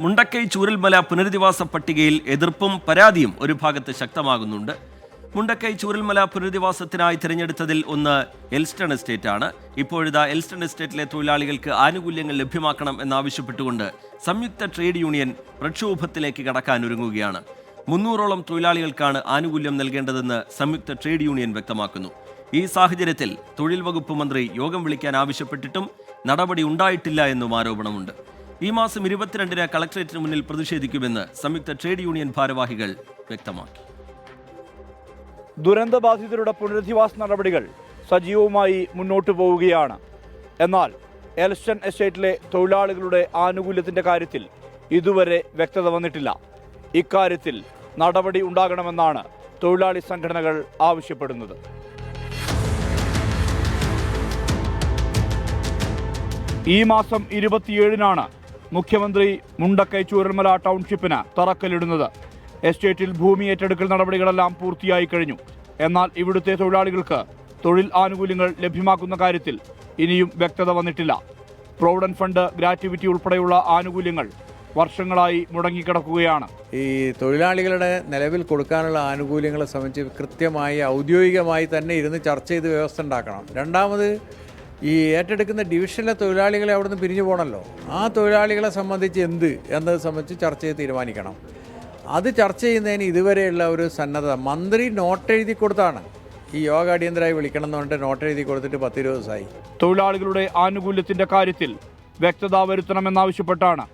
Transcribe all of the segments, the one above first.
മുണ്ടക്കൈ ചൂരൽമല പുനരധിവാസ പട്ടികയിൽ എതിർപ്പും പരാതിയും ഒരു ഭാഗത്ത് ശക്തമാകുന്നുണ്ട്. മുണ്ടക്കൈ ചൂരൽമല പുനരധിവാസത്തിനായി തിരഞ്ഞെടുത്തതിൽ ഒന്ന് എൽസ്റ്റൺ എസ്റ്റേറ്റ് ആണ്. ഇപ്പോഴിതാ എൽസ്റ്റൺ എസ്റ്റേറ്റിലെ തൊഴിലാളികൾക്ക് ആനുകൂല്യങ്ങൾ ലഭ്യമാക്കണം എന്നാവശ്യപ്പെട്ടുകൊണ്ട് സംയുക്ത ട്രേഡ് യൂണിയൻ പ്രക്ഷോഭത്തിലേക്ക് കടക്കാനൊരുങ്ങുകയാണ്. 300ഓളം തൊഴിലാളികൾക്കാണ് ആനുകൂല്യം നൽകേണ്ടതെന്ന് സംയുക്ത ട്രേഡ് യൂണിയൻ വ്യക്തമാക്കുന്നു. ഈ സാഹചര്യത്തിൽ തൊഴിൽ വകുപ്പ് മന്ത്രി യോഗം വിളിക്കാൻ ആവശ്യപ്പെട്ടിട്ടും നടപടി ഉണ്ടായിട്ടില്ല എന്നും ആരോപണമുണ്ട്. ഈ മാസം 22-ന് കളക്ടറേറ്റിന് മുന്നിൽ പ്രതിഷേധിക്കുമെന്ന് സംയുക്ത ട്രേഡ് യൂണിയൻ ഭാരവാഹികൾ വ്യക്തമാക്കി. ദുരന്തബാധിതരുടെ പുനരധിവാസ നടപടികൾ സജീവമായി മുന്നോട്ടു പോവുകയാണ്. എന്നാൽ എൽസ്റ്റൺ എസ്റ്റേറ്റിലെ തൊഴിലാളികളുടെ ആനുകൂല്യത്തിന്റെ കാര്യത്തിൽ ഇതുവരെ വ്യക്തത വന്നിട്ടില്ല. ഇക്കാര്യത്തിൽ നടപടി ഉണ്ടാകണമെന്നാണ് തൊഴിലാളി സംഘടനകൾ ആവശ്യപ്പെടുന്നത്. ഈ മാസം 27-നാണ് മുഖ്യമന്ത്രി മുണ്ടക്കൈ ചൂരൽമല ടൗൺഷിപ്പിന് തറക്കല്ലിടുന്നത്. എസ്റ്റേറ്റിൽ ഭൂമി ഏറ്റെടുക്കൽ നടപടികളെല്ലാം പൂർത്തിയായി കഴിഞ്ഞു. എന്നാൽ ഇവിടുത്തെ തൊഴിലാളികൾക്ക് തൊഴിൽ ആനുകൂല്യങ്ങൾ ലഭ്യമാക്കുന്ന കാര്യത്തിൽ ഇനിയും വ്യക്തത വന്നിട്ടില്ല. പ്രൊവിഡന്റ് ഫണ്ട്, ഗ്രാറ്റുവിറ്റി ഉൾപ്പെടെയുള്ള ആനുകൂല്യങ്ങൾ വർഷങ്ങളായി മുടങ്ങിക്കിടക്കുകയാണ്. ഈ തൊഴിലാളികളുടെ നിലവിൽ കൊടുക്കാനുള്ള ആനുകൂല്യങ്ങളെ സംബന്ധിച്ച് കൃത്യമായി ഔദ്യോഗികമായി തന്നെ ഇരുന്ന് ചർച്ച ചെയ്ത് വ്യവസ്ഥ ഉണ്ടാക്കണം. രണ്ടാമത്, ഈ ഏറ്റെടുക്കുന്ന ഡിവിഷനിലെ തൊഴിലാളികളെ അവിടെ നിന്ന് പിരിഞ്ഞു പോകണമല്ലോ. ആ തൊഴിലാളികളെ സംബന്ധിച്ച് എന്നത് സംബന്ധിച്ച് ചർച്ച ചെയ്ത് തീരുമാനിക്കണം. അത് ചർച്ച ചെയ്യുന്നതിന് ഇതുവരെയുള്ള ഒരു സന്നദ്ധത മന്ത്രി നോട്ട് എഴുതി കൊടുത്താണ്. ഈ യോഗ അടിയന്തരമായി വിളിക്കണം എന്ന് പറഞ്ഞിട്ട് നോട്ട് എഴുതി കൊടുത്തിട്ട് 10-20 ദിവസമായി. തൊഴിലാളികളുടെ ആനുകൂല്യത്തിന്റെ കാര്യത്തിൽ വ്യക്തത വരുത്തണമെന്നാവശ്യപ്പെട്ടാണ്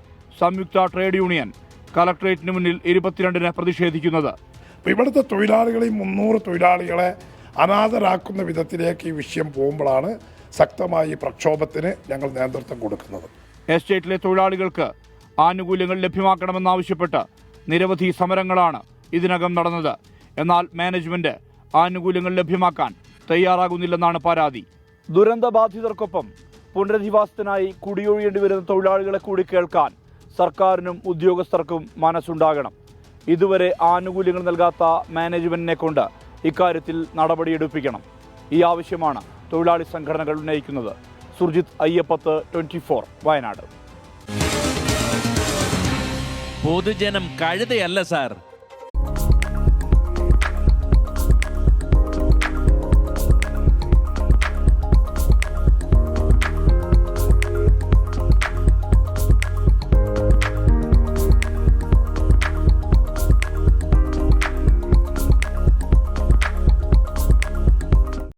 സംയുക്ത ട്രേഡ് യൂണിയൻ കളക്ടറേറ്റിന് മുന്നിൽ 22-ന് പ്രതിഷേധിക്കുന്നത്. ഇവിടുത്തെ തൊഴിലാളികളെ 300 തൊഴിലാളികളെ അനാഥരാക്കുന്ന വിധത്തിലേക്ക് ഈ വിഷയം പോകുമ്പോഴാണ് ശക്തമായി പ്രക്ഷോഭത്തിന് ഞങ്ങൾ നേതൃത്വം കൊടുക്കുന്നത്. എസ്റ്റേറ്റിലെ തൊഴിലാളികൾക്ക് ആനുകൂല്യങ്ങൾ ലഭ്യമാക്കണമെന്നാവശ്യപ്പെട്ട് നിരവധി സമരങ്ങളാണ് ഇതിനകം നടന്നത്. എന്നാൽ മാനേജ്മെന്റ് ആനുകൂല്യങ്ങൾ ലഭ്യമാക്കാൻ തയ്യാറാകുന്നില്ലെന്നാണ് പരാതി. ദുരന്തബാധിതർക്കൊപ്പം പുനരധിവാസത്തിനായി കുടിയൊഴിയേണ്ടി വരുന്ന തൊഴിലാളികളെ കൂടി കേൾക്കാൻ സർക്കാരിനും ഉദ്യോഗസ്ഥർക്കും മനസ്സുണ്ടാകണം. ഇതുവരെ ആനുകൂല്യങ്ങൾ നൽകാത്ത മാനേജ്മെന്റിനെ കൊണ്ട് ഇക്കാര്യത്തിൽ നടപടിയെടുപ്പിക്കണം. ഈ ആവശ്യമാണ് തൊഴിലാളി സംഘടനകൾ ഉന്നയിക്കുന്നത്. സുർജിത് അയ്യപ്പത്ത്, 24 വയനാട്. പൊതുജനം കഴുതയല്ല സാർ.